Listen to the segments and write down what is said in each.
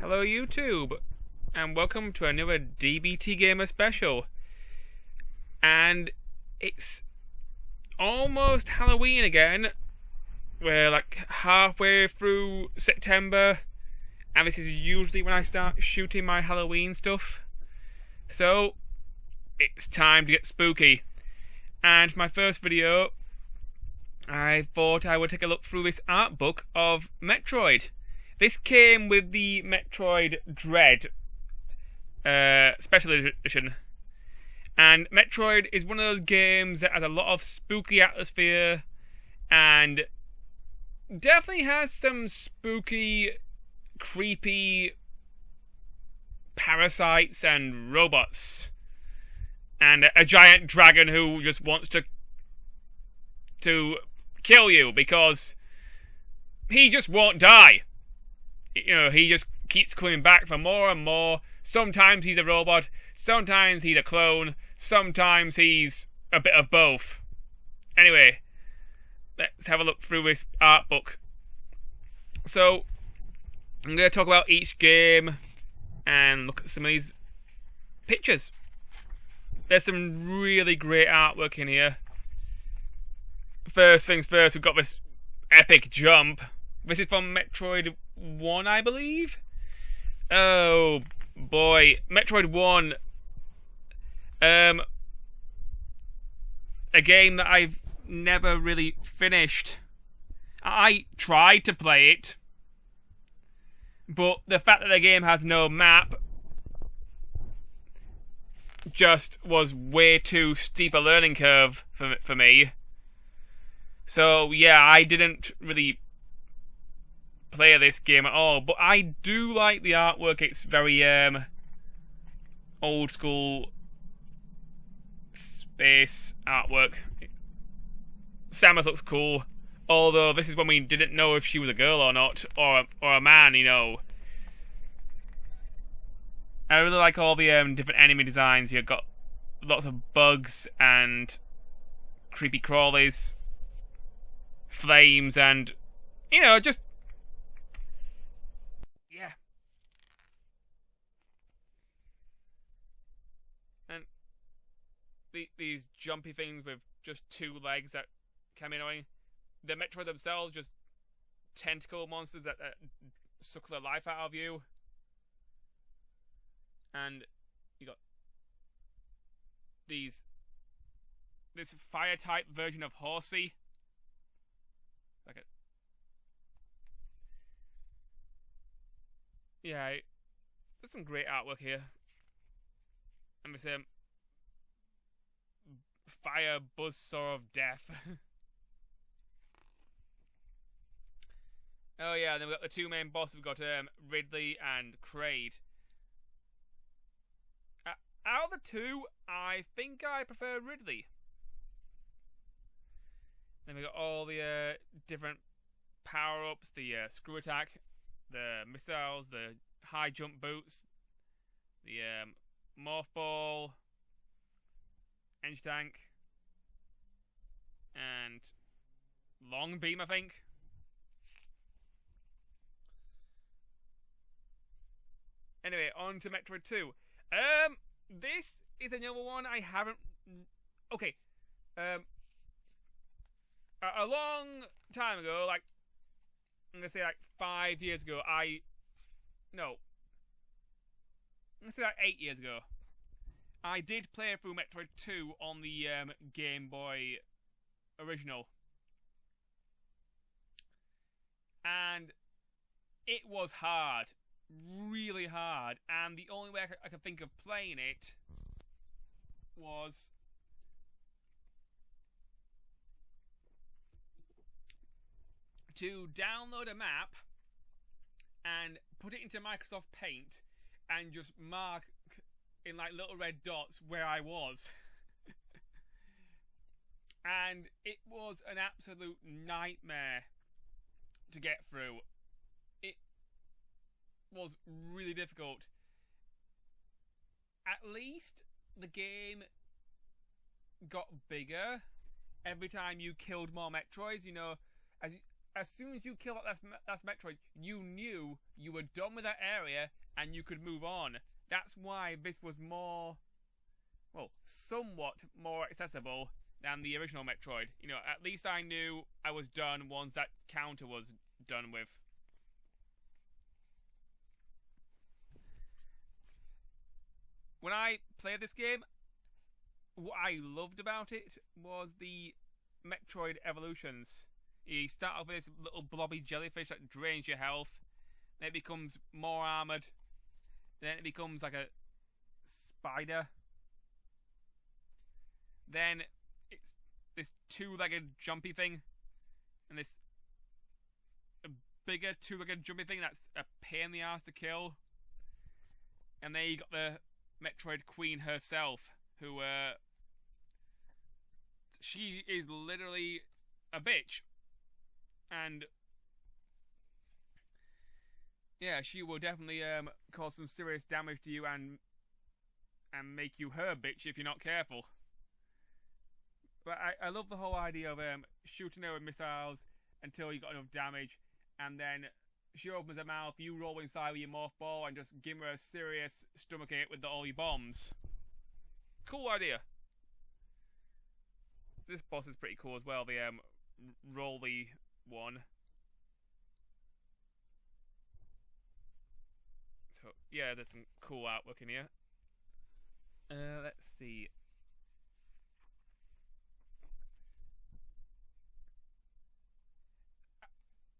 Hello YouTube, and welcome to another DBTGamer special. And it's almost Halloween again. We're like halfway through September, and this is usually when I start shooting my Halloween stuff. So, it's time to get spooky. And for my first video, I thought I would take a look through this art book of Metroid. This came with the Metroid Dread special edition. And Metroid is one of those games that has a lot of spooky atmosphere and definitely has some spooky, creepy parasites and robots. And a giant dragon who just wants to kill you because he just won't die. You know, he just keeps coming back for more and more. Sometimes he's a robot, sometimes he's a clone, sometimes he's a bit of both. Anyway, let's have a look through this art book. So, I'm going to talk about each game and look at some of these pictures. There's some really great artwork in here. First things first, we've got this epic jump. This is from Metroid 1, I believe? Oh boy, Metroid 1. A game that I've never really finished. I tried to play it, but the fact that the game has no map just was way too steep a learning curve for me. So yeah, I didn't really play this game at all, but I do like the artwork. It's very old school space artwork. Samus looks cool, although this is when we didn't know if she was a girl or not, or a man, you know. I really like all the different enemy designs. You've got lots of bugs and creepy crawlies, flames, and you know, just yeah. And these jumpy things with just two legs that can be annoying. The Metroid themselves, just tentacle monsters that suck the life out of you. And you got this fire type version of Horsey. Like a, yeah, there's some great artwork here. And this fire buzzsaw of death. Oh yeah, and then we've got the two main bosses. We've got Ridley and Kraid. Out of the two, I think I prefer Ridley. Then we got all the different power-ups, the screw attack, the missiles, the high jump boots, the morph ball, engine tank, and long beam, I think. Anyway, on to Metroid 2. This is another one I haven't. Okay, a long time ago, like I'm gonna say like 5 years ago. I'm gonna say like 8 years ago. I did play through Metroid 2 on the Game Boy original, and it was hard. Really hard, and the only way I could think of playing it was to download a map and put it into Microsoft Paint and just mark in like little red dots where I was. And it was an absolute nightmare to get through. Was really difficult. At least the game got bigger every time you killed more Metroids. You know, as as soon as you kill that last Metroid, you knew you were done with that area and you could move on. That's why this was more, well, somewhat more accessible than the original Metroid. You know, at least I knew I was done once that counter was done with. When I played this game, what I loved about it was the Metroid evolutions. You start off with this little blobby jellyfish that drains your health, then it becomes more armoured, then it becomes like a spider, then it's this two-legged jumpy thing, and this bigger two-legged jumpy thing that's a pain in the ass to kill. And then you got the Metroid Queen herself, who she is literally a bitch. And yeah, she will definitely cause some serious damage to you and make you her bitch if you're not careful. But I love the whole idea of shooting her with missiles until you got enough damage, and then she opens her mouth, you roll inside with your morph ball, and just give her a serious stomachache with all your bombs. Cool idea. This boss is pretty cool as well, the Rolly one. So yeah, there's some cool artwork in here. Let's see.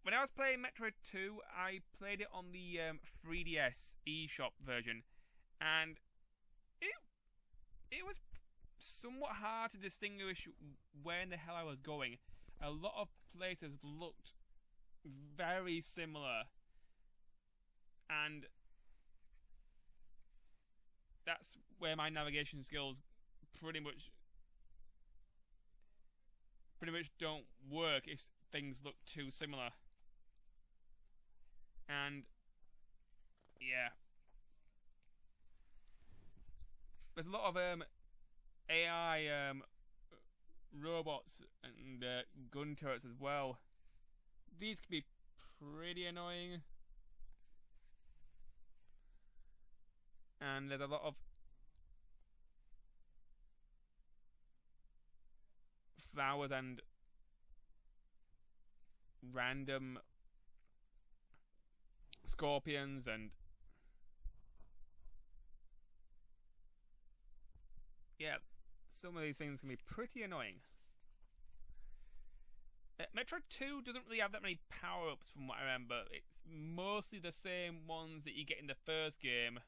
When I was playing Metroid 2, I played it on the 3DS eShop version, and it was somewhat hard to distinguish where in the hell I was going. A lot of places looked very similar, and that's where my navigation skills pretty much don't work if things look too similar. And yeah, there's a lot of AI robots and gun turrets as well. These can be pretty annoying. And there's a lot of flowers and random scorpions, and yeah, some of these things can be pretty annoying. Metroid 2 doesn't really have that many power-ups from what I remember. It's mostly the same ones that you get in the first game,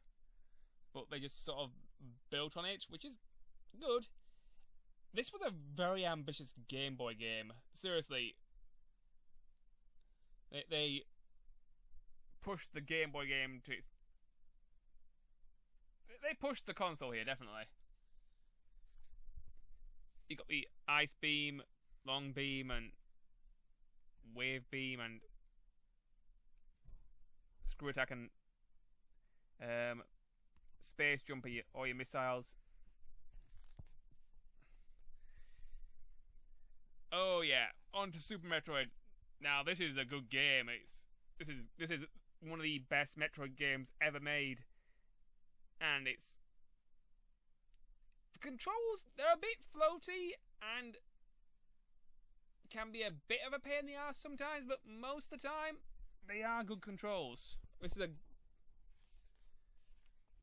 but they just sort of built on it, which is good. This was a very ambitious Game Boy game. Seriously. They pushed the Game Boy game to its... They pushed the console here, definitely. You got the Ice Beam, Long Beam, and Wave Beam, and Screw Attack, and Space Jump, or your missiles. Oh yeah, on to Super Metroid. Now this is a good game. This is one of the best Metroid games ever made, and it's the controls, they're a bit floaty and can be a bit of a pain in the ass sometimes, but most of the time they are good controls. This is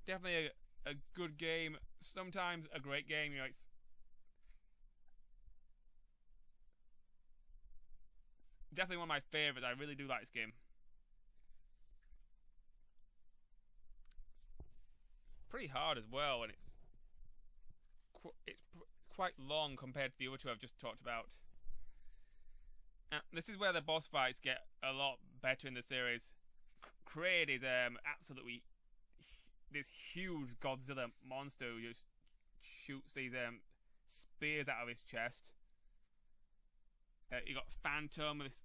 definitely a good game. Sometimes a great game. You know, it's definitely one of my favourites. I really do like this game. It's pretty hard as well, and it's quite long compared to the other two I've just talked about. This is where the boss fights get a lot better in the series. Kraid is absolutely this huge Godzilla monster who just shoots these spears out of his chest. You got Phantom, this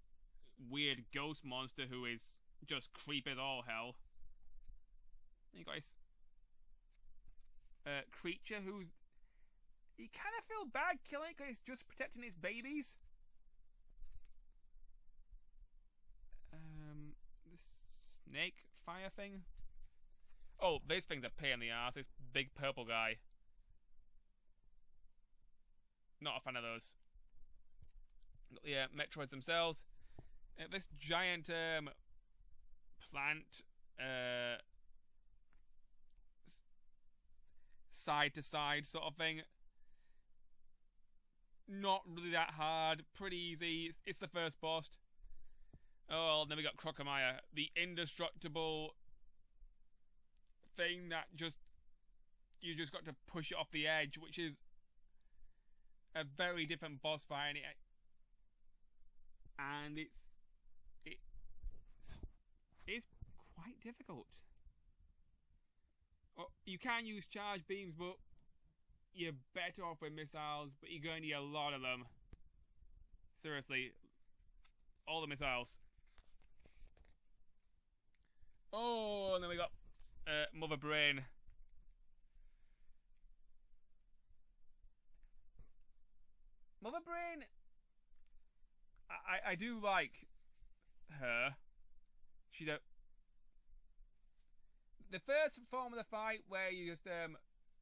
weird ghost monster who is just creepy as all hell. And you got this creature who's... You kind of feel bad killing it because it's just protecting its babies. snake fire thing. Oh, this thing's a pain in the ass. This big purple guy. Not a fan of those. Yeah, Metroids themselves. This giant plant, side to side sort of thing. Not really that hard. Pretty easy. It's the first boss. Oh, and then we got Crocomire, the indestructible thing that you just got to push it off the edge, which is a very different boss fight, and it's quite difficult. Oh, you can use charge beams, but you're better off with missiles, but you're going to need a lot of them. Seriously, all the missiles. Oh, and then we got Mother Brain. Mother Brain, I do like her. She's the first form of the fight where you just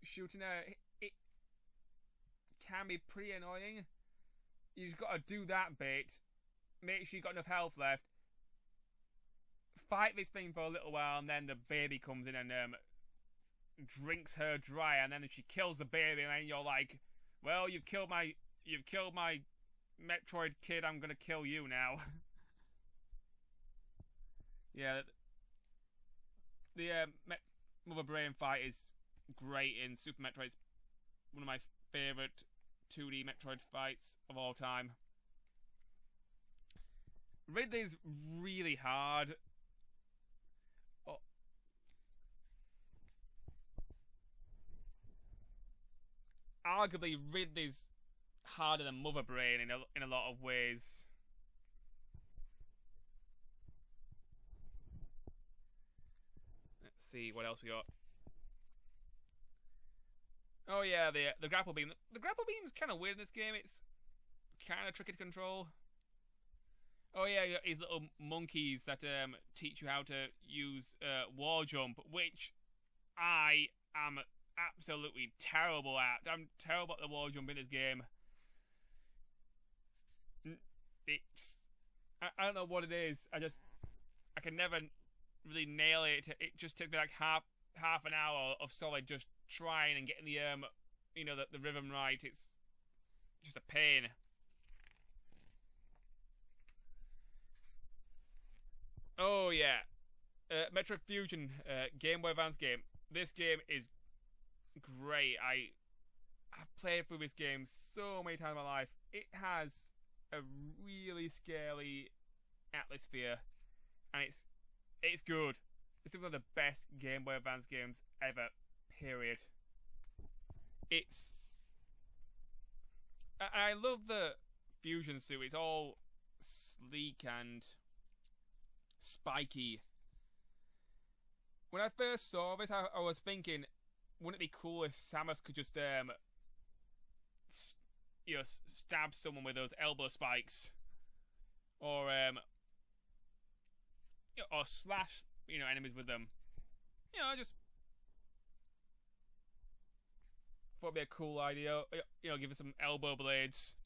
shooting her, it can be pretty annoying. You just got to do that bit, make sure you got enough health left, fight this thing for a little while, and then the baby comes in and drinks her dry, and then she kills the baby, and then you're like, well, you've killed my Metroid kid, I'm gonna kill you now. Yeah, the Mother Brain fight is great in Super Metroid. It's one of my favourite 2D Metroid fights of all time. Ridley's really hard. Oh. Arguably, Ridley's harder than Mother Brain in a lot of ways. Let's see what else we got. Oh yeah, the grapple beam. The grapple beam's kind of weird in this game. It's kind of tricky to control. Oh yeah, you got these little monkeys that teach you how to use wall jump, which I am absolutely terrible at. I'm terrible at the wall jump in this game. I don't know what it is. I can never really nail it. It just takes me like half an hour of solid just trying and getting the the rhythm right. It's just a pain. Oh yeah, Metroid Fusion, Game Boy Advance game. This game is great. I've played through this game so many times in my life. It has a really scary atmosphere, and it's good. It's one of the best Game Boy Advance games ever. Period. I love the fusion suit. It's all sleek and spiky. When I first saw it, I was thinking, wouldn't it be cool if Samus could just stab someone with those elbow spikes, or or slash enemies with them. Just thought it'd be a cool idea. Give it some elbow blades.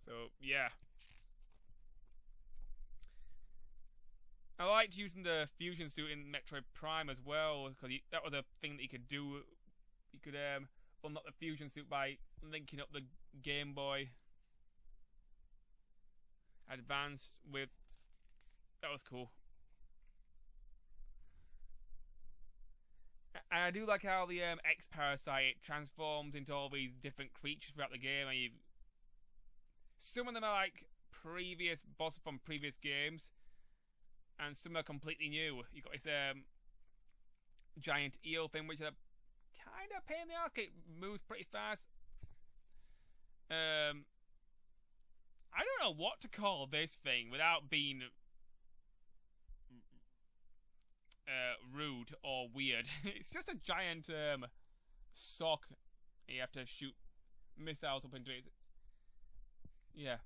So yeah, I liked using the fusion suit in Metroid Prime as well, because that was a thing that you could do. You could unlock the fusion suit by linking up the Game Boy Advance with. That was cool. And I do like how the X Parasite transforms into all these different creatures throughout the game, and some of them are like previous bosses from previous games, and some are completely new. You got this giant eel thing, which is a kind of pain in the ass. It moves pretty fast. I don't know what to call this thing without being rude or weird. It's just a giant sock. You have to shoot missiles up into it. Yeah.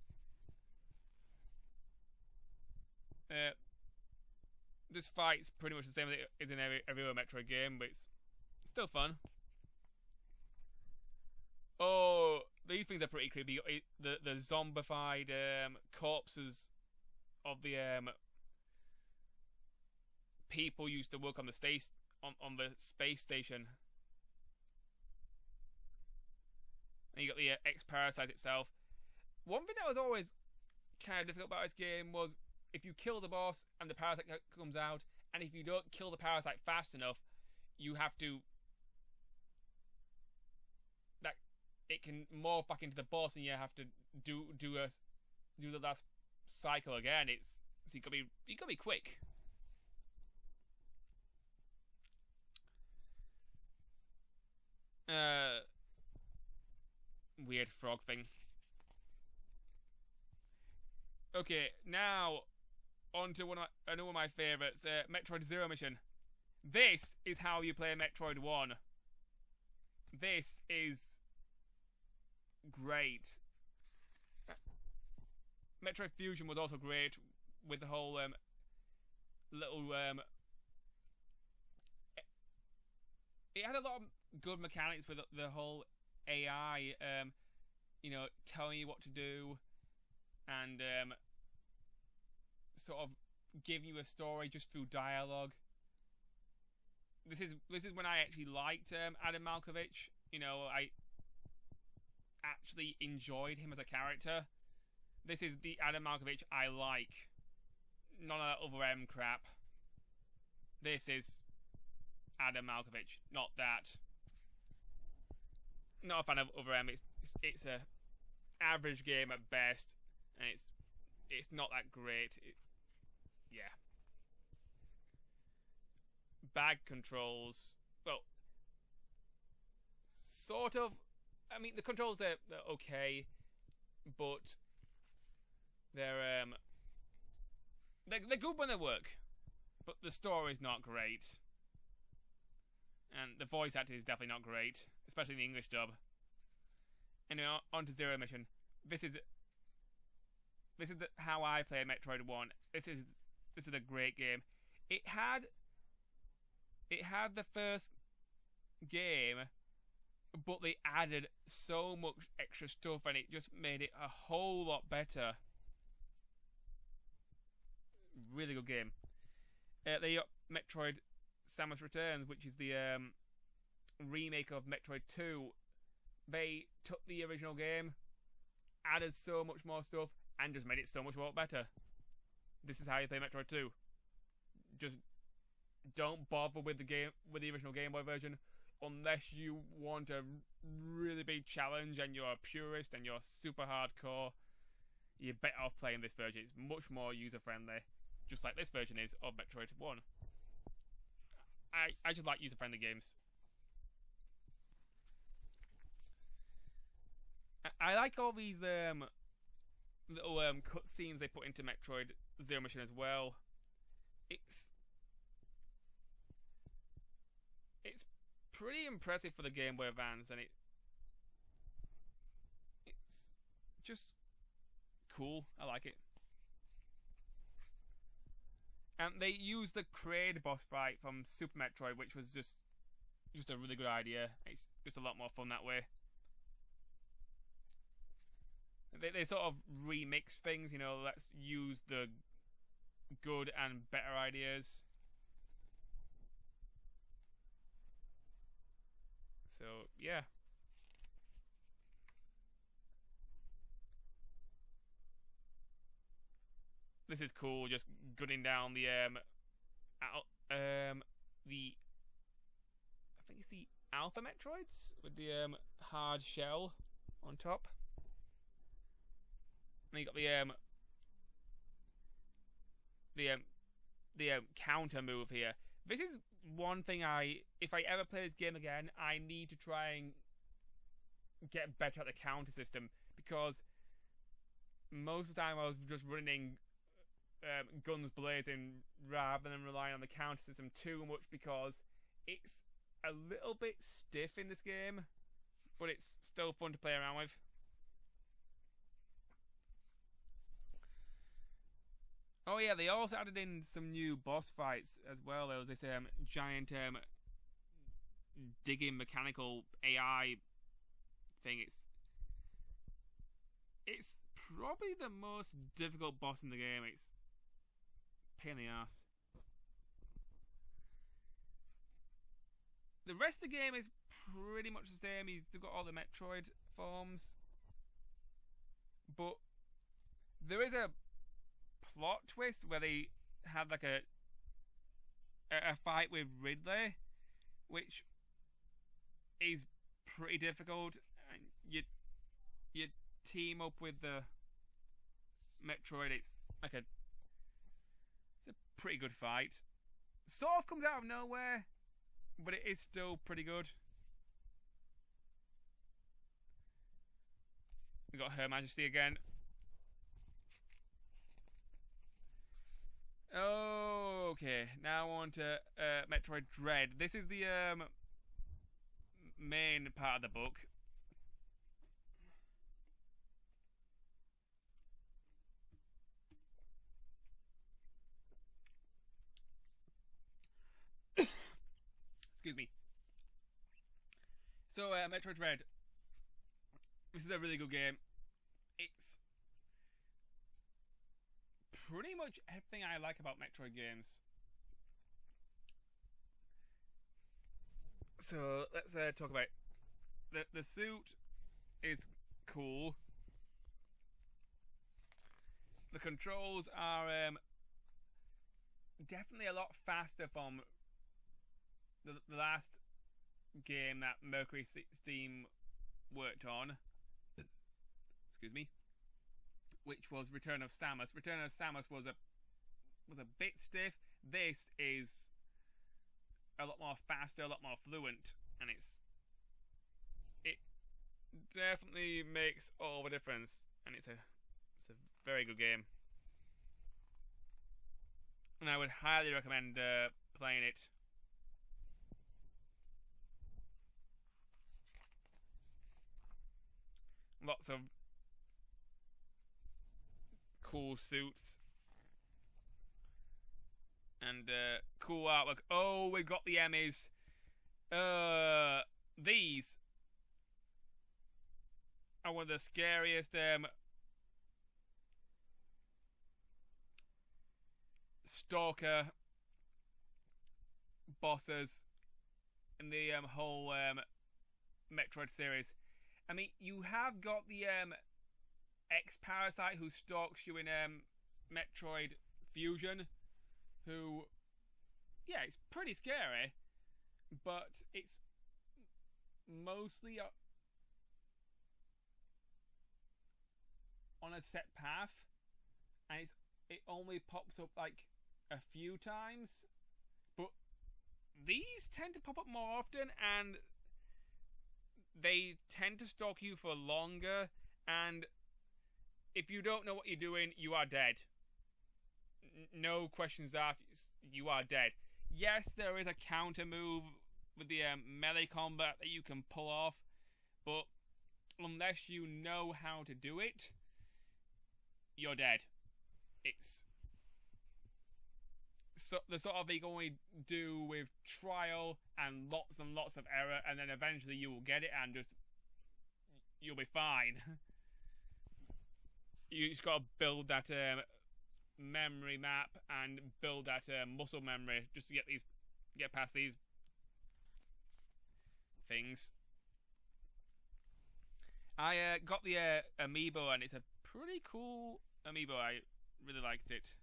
Uh, this fight's pretty much the same as it is in every other Metroid game, but it's still fun. Oh, these things are pretty creepy. The zombified corpses of the people used to work on on the space station. And you got the X-Parasite itself. One thing that was always kind of difficult about this game was if you kill the boss and the parasite comes out, and if you don't kill the parasite fast enough, you have to that it can morph back into the boss, and you have to do the last cycle again. So you gotta be quick. Weird frog thing. Okay, now on to another one of my favourites, Metroid Zero Mission. This is how you play Metroid 1. This is great. Metroid Fusion was also great with the whole little it had a lot of good mechanics with the whole AI telling you what to do and sort of giving you a story just through dialogue. This is when I actually liked Adam Malkovich. I actually enjoyed him as a character. This is the Adam Malkovich I like. None of that other M crap. This is Adam Malkovich, not that. Not a fan of other M. It's a average game at best, and it's not that great. Yeah. Bag controls, well, sort of. I mean, the controls they're okay, but they're good when they work, but the story's not great, and the voice acting is definitely not great, especially in the English dub. Anyway, on to Zero Mission. This is how I play Metroid 1. This is a great game. It had the first game, but they added so much extra stuff, and it just made it a whole lot better. Really good game. They got Metroid: Samus Returns, which is the remake of Metroid 2. They took the original game, added so much more stuff, and just made it so much more better. This is how you play Metroid 2. Just don't bother with the original Game Boy version unless you want a really big challenge and you're a purist and you're super hardcore. You're better off playing this version. It's much more user friendly, just like this version is of Metroid 1. I just like user friendly games. I like all these little cutscenes they put into Metroid Zero Mission as well. It's pretty impressive for the Game Boy Advance, and it's just cool. I like it. And they used the Kraid boss fight from Super Metroid, which was just a really good idea. It's just a lot more fun that way. They sort of remix things, let's use the good and better ideas. So, yeah. This is cool, just gunning down the I think it's the Alpha Metroids with the hard shell on top. And you got the counter move here. This is one thing if I ever play this game again, I need to try and get better at the counter system, because most of the time I was just running guns blazing rather than relying on the counter system too much, because it's a little bit stiff in this game, but it's still fun to play around with. Oh yeah, they also added in some new boss fights as well. There was this giant digging mechanical AI thing. It's probably the most difficult boss in the game. It's a pain in the ass. The rest of the game is pretty much the same. You've got all the Metroid forms, but there is a plot twist where they have like a fight with Ridley, which is pretty difficult, and you team up with the Metroid. It's a pretty good fight. Sort of comes out of nowhere, but it is still pretty good. We got Her Majesty again. Okay, now on to Metroid Dread. This is the main part of the book. Excuse me. So, Metroid Dread. This is a really good game. It's pretty much everything I like about Metroid games. So let's talk about the suit is cool. The controls are definitely a lot faster from the last game that Mercury Steam worked on. Excuse me. Which was Return of Samus. Return of Samus was a bit stiff. This is a lot more faster, a lot more fluent, and it definitely makes all the difference. And it's a very good game, and I would highly recommend playing it. Lots of cool suits and cool artwork. Oh, we've got the Emmys. These are one of the scariest stalker bosses in the whole Metroid series. I mean, you have got the X-Parasite who stalks you in Metroid Fusion, who, yeah, it's pretty scary, but it's mostly on a set path, and it only pops up like a few times, but these tend to pop up more often, and they tend to stalk you for longer, and if you don't know what you're doing, you are dead. No questions asked, you are dead. Yes, there is a counter move with the melee combat that you can pull off, but unless you know how to do it, you're dead. It's the sort of thing you only do with trial and lots of error, and then eventually you will get it and you'll be fine. You just gotta build that memory map and build that muscle memory just to get past these things. I got the amiibo, and it's a pretty cool amiibo. I really liked it.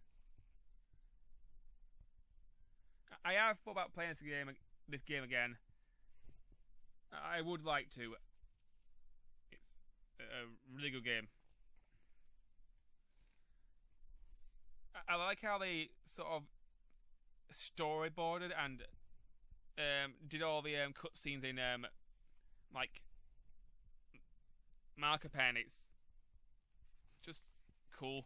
I have thought about playing this game again. I would like to. It's a really good game. I like how they sort of storyboarded and did all the cutscenes in like marker pen. It's just cool.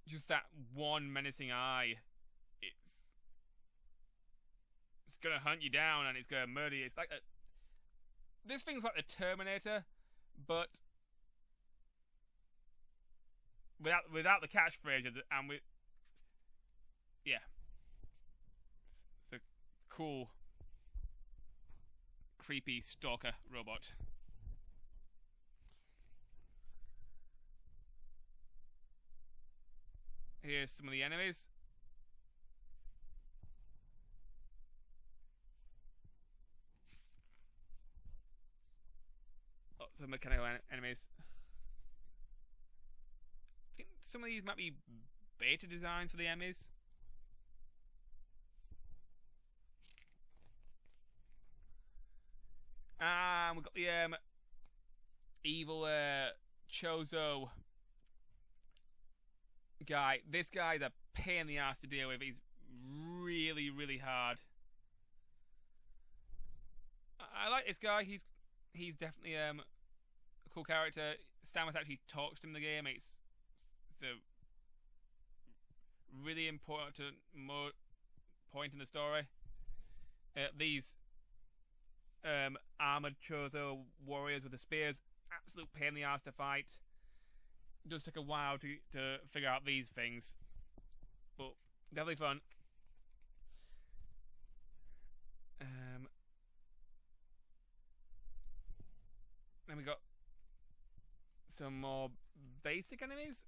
Just that one menacing eye. It's gonna hunt you down and it's gonna murder you. It's like this thing's like the Terminator, but without the catchphrases, and yeah, it's a cool, creepy stalker robot. Here's some of the enemies. Lots of mechanical enemies. I think some of these might be beta designs for the enemies. And we've got the evil Chozo guy. This guy's a pain in the ass to deal with. He's really, really hard. I like this guy. He's definitely a cool character. Samus actually talks to him in the game. It's a really important point in the story. These armored Chozo warriors with the spears, absolute pain in the ass to fight. It does take a while to figure out these things, but definitely fun. Then we got some more basic enemies.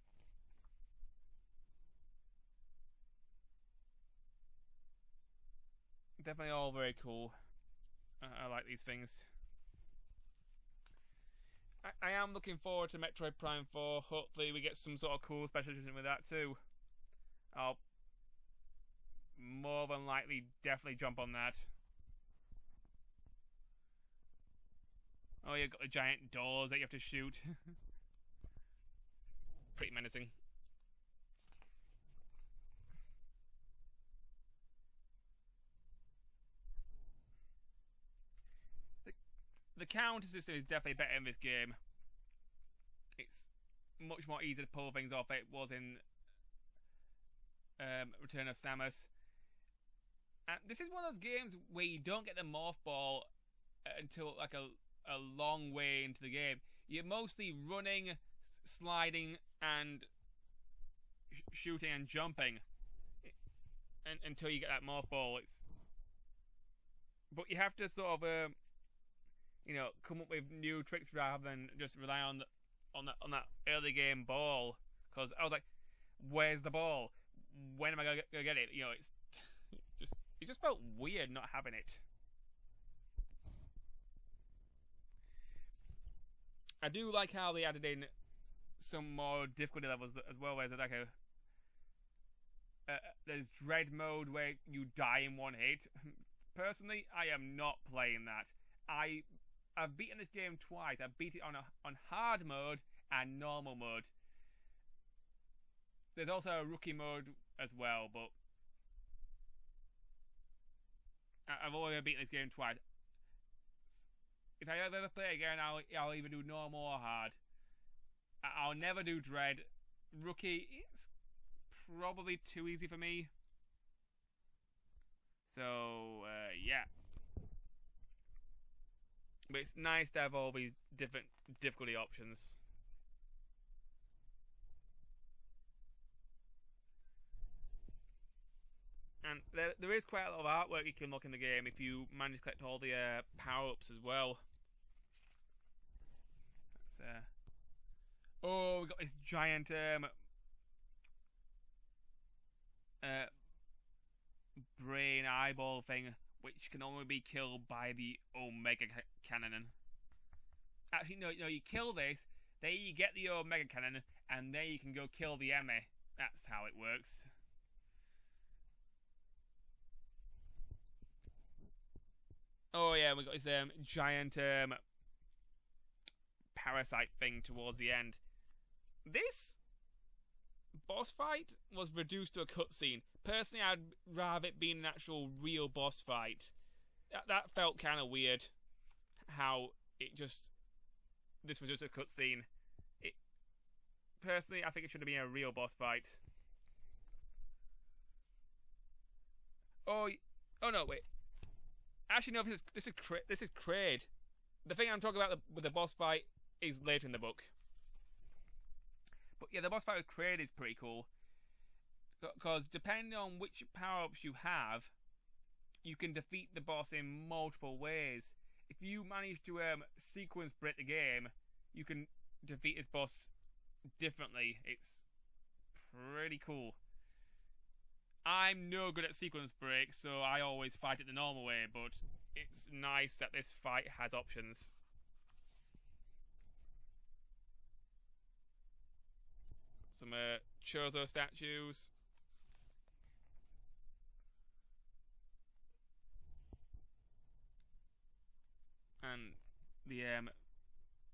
Definitely all very cool. I like these things. I am looking forward to Metroid Prime 4. Hopefully we get some sort of cool special edition with that too. I'll more than likely definitely jump on that. Oh, you've got the giant doors that you have to shoot. Pretty menacing. The counter system is definitely better in this game. It's much more easy to pull things off than it was in Return of Samus. And this is one of those games where you don't get the morph ball until like a long way into the game. You're mostly running, sliding, and shooting and jumping until you get that morph ball. But you have to sort of come up with new tricks rather than just rely on that early game ball. Because I was like, where's the ball? When am I gonna get it? It just felt weird not having it. I do like how they added in some more difficulty levels as well, where there's like there's dread mode where you die in one hit. Personally, I am not playing that. I've beaten this game twice. I've beat it on hard mode and normal mode. There's also a rookie mode as well, but I've only beaten this game twice. If I ever play it again, I'll either do normal or hard. I'll never do dread. Rookie, it's probably too easy for me. So yeah. But it's nice to have all these different difficulty options. And there is quite a lot of artwork you can look in the game if you manage to collect all the power-ups as well. That's oh, we got this giant brain eyeball thing, which can only be killed by the Omega Cannon. Actually, no, you kill this, then you get the Omega Cannon, and then you can go kill the Emmy. That's how it works. Oh yeah, we got this giant parasite thing towards the end. This boss fight was reduced to a cutscene. Personally, I'd rather it be an actual real boss fight. That felt kind of weird. How this was just a cutscene. Personally, I think it should have been a real boss fight. Oh no, wait. Actually, no. This is Kraid. The thing I'm talking about with the boss fight is later in the book. But yeah, the boss fight with Kraid is pretty cool. Because depending on which power-ups you have, you can defeat the boss in multiple ways. If you manage to sequence break the game, you can defeat this boss differently. It's pretty cool. I'm no good at sequence break, so I always fight it the normal way, but it's nice that this fight has options. Some Chozo statues. And the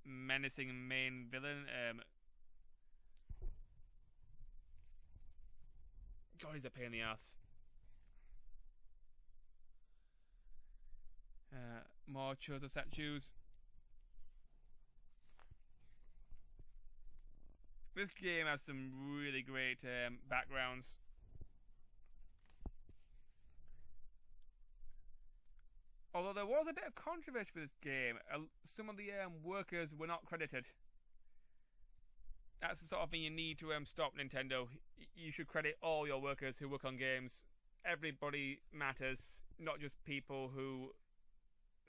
menacing main villain. God, he's a pain in the ass. More Chozo statues. This game has some really great backgrounds. Although there was a bit of controversy for this game, some of the workers were not credited. That's the sort of thing you need to stop Nintendo. You should credit all your workers who work on games. Everybody matters, not just people who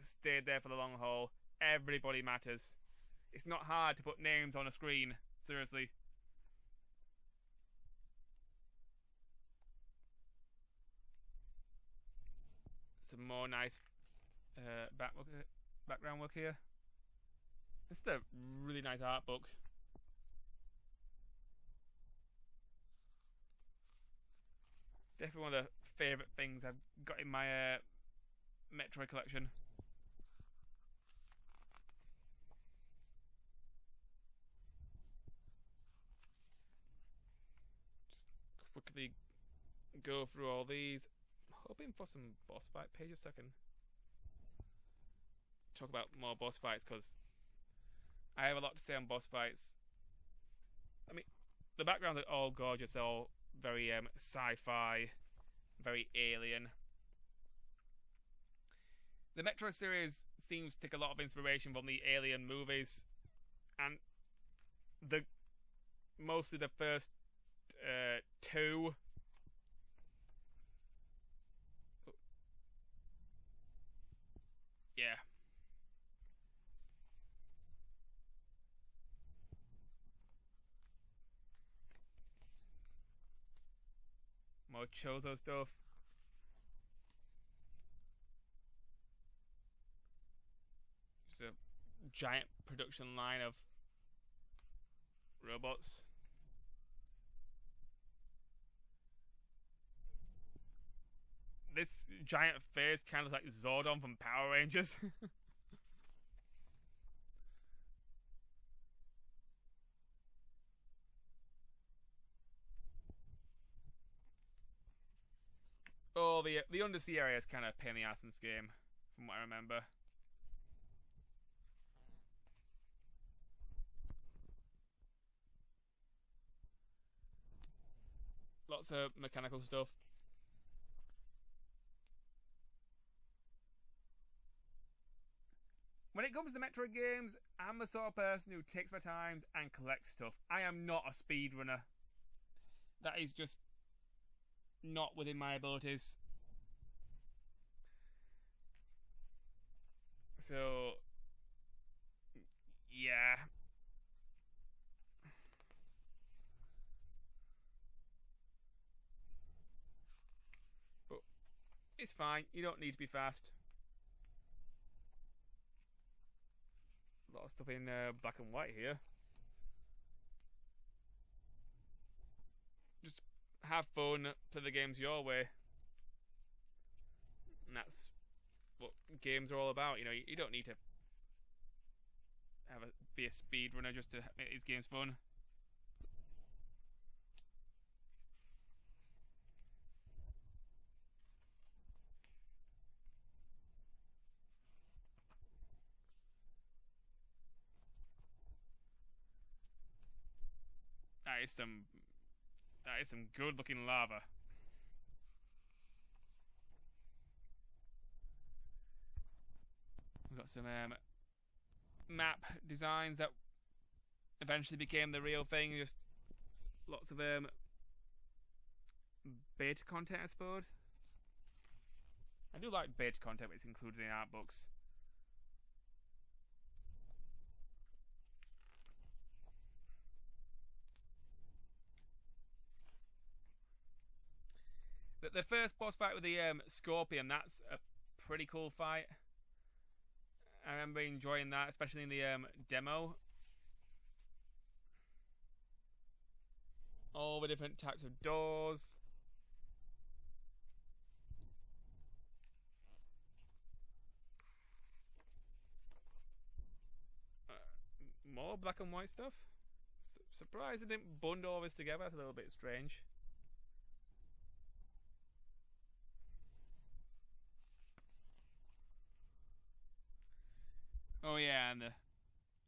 stayed there for the long haul. Everybody matters. It's not hard to put names on a screen. Seriously. Some more nice background work here. This is a really nice art book. Definitely one of the favourite things I've got in my Metroid collection. Just quickly go through all these. I'm hoping for some boss fight pages. Second. Talk about more boss fights because I have a lot to say on boss fights. I mean, the backgrounds are all gorgeous. They're all very sci-fi, very alien. The Metroid series seems to take a lot of inspiration from the Alien movies, and mostly the first two. Yeah. More Chozo stuff. Just a giant production line of robots. This giant face kind of looks like Zordon from Power Rangers. Oh, the undersea area is kind of a pain in the ass in this game, from what I remember. Lots of mechanical stuff. When it comes to Metroid games, I'm the sort of person who takes my time and collects stuff. I am not a speedrunner. That is just not within my abilities. So, yeah. But it's fine. You don't need to be fast. A lot of stuff in black and white here. Just have fun, play the games your way. And that's what games are all about. You know, you don't need to be a speedrunner just to make these games fun. That is some good looking lava. We've got some map designs that eventually became the real thing. Just lots of beta content, I suppose. I do like beta content, but it's included in art books. The first boss fight with the Scorpion, that's a pretty cool fight. I remember enjoying that, especially in the demo. All the different types of doors. More black and white stuff. Surprised they didn't bundle all this together. That's a little bit strange. Oh yeah, and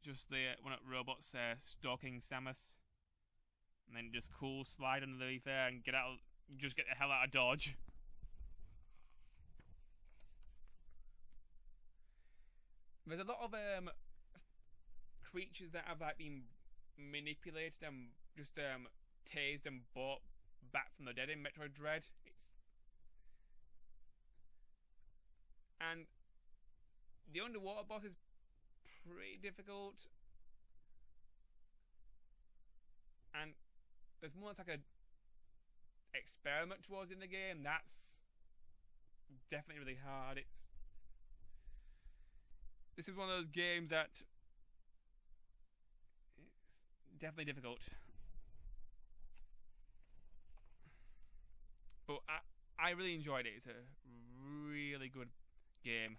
just the one of robots stalking Samus, and then just cool slide underneath there and get out, just get the hell out of Dodge. There's a lot of creatures that have like been manipulated and just tased and brought back from the dead in Metroid Dread. And the underwater boss is pretty difficult, and there's more like a experiment towards in the game. That's definitely really hard. This is one of those games that it's definitely difficult, but I really enjoyed it. It's a really good game.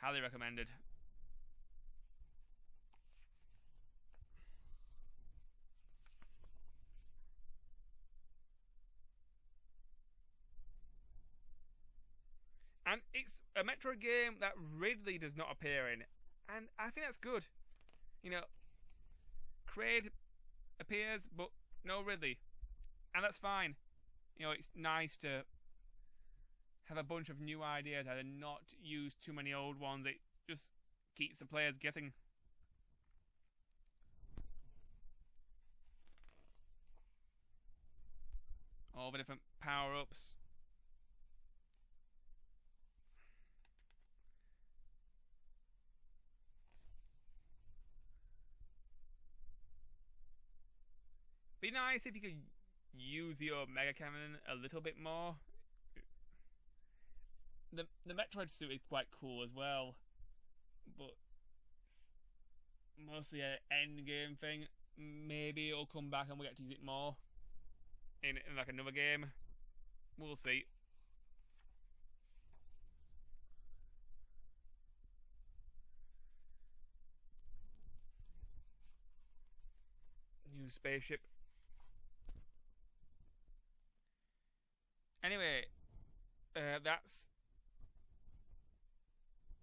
Highly recommended. And it's a Metroid game that Ridley does not appear in. And I think that's good. You know, Kraid appears, but no Ridley. And that's fine. You know, it's nice to have a bunch of new ideas and not use too many old ones. It just keeps the players guessing. All the different power-ups. Be nice if you could use your Mega Cannon a little bit more. The Metroid suit is quite cool as well, but it's mostly an end game thing. Maybe it'll come back and we'll get to use it more in like another game. We'll see. New spaceship. Anyway, that's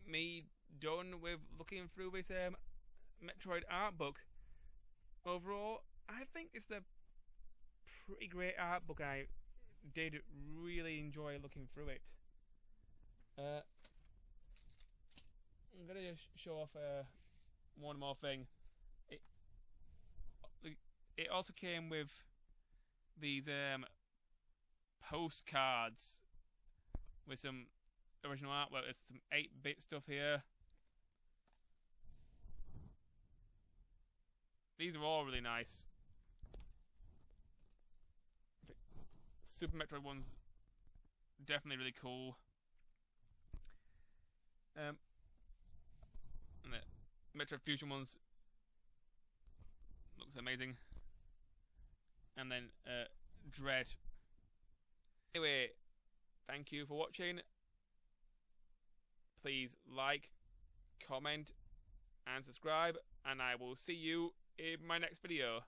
me done with looking through this Metroid art book. Overall, I think it's the pretty great art book. I did really enjoy looking through it. I'm gonna just show off one more thing. It also came with these postcards with some original artwork. There's some 8-bit stuff here. These are all really nice. Super Metroid one's definitely really cool. And the Metroid Fusion one's looks amazing. And then Dread. Anyway, thank you for watching. Please like, comment, and subscribe, and I will see you in my next video.